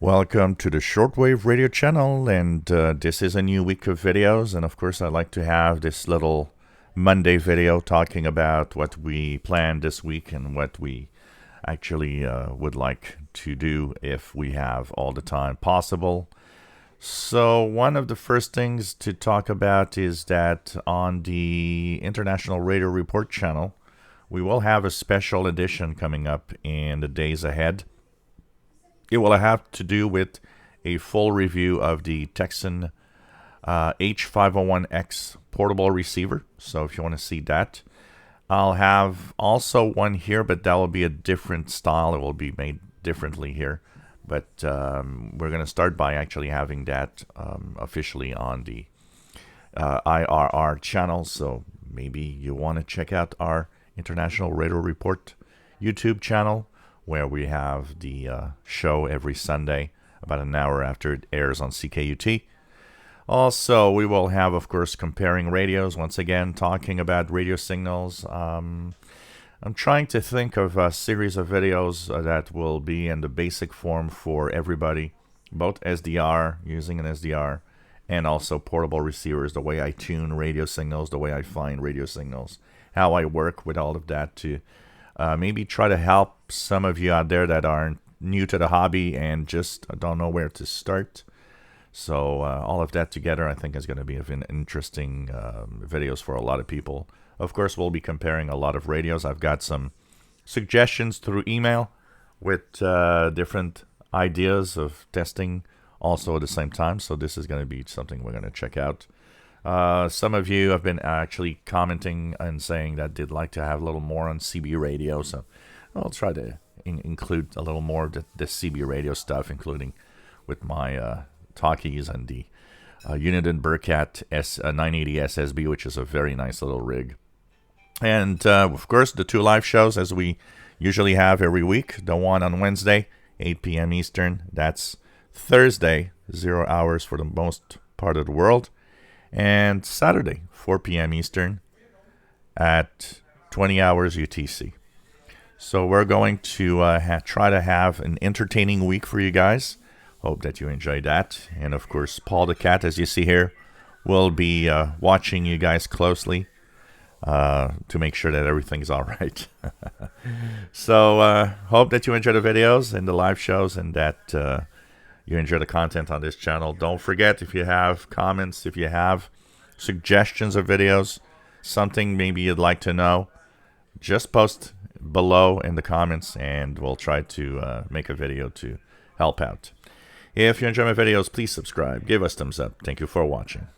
Welcome to the Shortwave radio channel, and this is a new week of videos, and of course I'd like to have this little Monday video talking about what we planned this week and what we actually would like to do if we have all the time possible. So one of the first things to talk about is that on the International Radio Report channel, we will have a special edition coming up in the days ahead. It will have to do with a full review of the Texan H501X portable receiver. So if you want to see that, I'll have also one here, but that will be a different style. It will be made differently here. But we're going to start by actually having that officially on the IRR channel. So maybe you want to check out our International Radio Report YouTube channel, where we have the show every Sunday, about an hour after it airs on CKUT. Also, we will have, of course, comparing radios, once again, talking about radio signals. I'm trying to think of a series of videos that will be in the basic form for everybody, both SDR, using an SDR, and also portable receivers, the way I tune radio signals, the way I find radio signals, how I work with all of that to maybe try to help some of you out there that are new to the hobby and just don't know where to start. So all of that together, I think, is going to be an interesting videos for a lot of people. Of course, we'll be comparing a lot of radios. I've got some suggestions through email with different ideas of testing also at the same time. So this is going to be something we're going to check out. Some of you have been actually commenting and saying that they'd like to have a little more on CB radio, so I'll try to include a little more of the CB radio stuff, including with my talkies and the Uniden Burkett S980 SSB, which is a very nice little rig. And of course, the two live shows as we usually have every week. The one on Wednesday, 8 p.m. Eastern. That's Thursday, 0 hours for the most part of the world. And Saturday, 4 p.m. Eastern at 20 hours UTC. So we're going to try to have an entertaining week for you guys. Hope that you enjoyed that. And of course, Paul the Cat, as you see here, will be watching you guys closely to make sure that everything's all right. So hope that you enjoy the videos and the live shows, and that you enjoy the content on this channel. Don't forget, if you have comments, if you have suggestions of videos, something maybe you'd like to know, just post below in the comments and we'll try to make a video to help out. If you enjoy my videos, please subscribe. Give us thumbs up. Thank you for watching.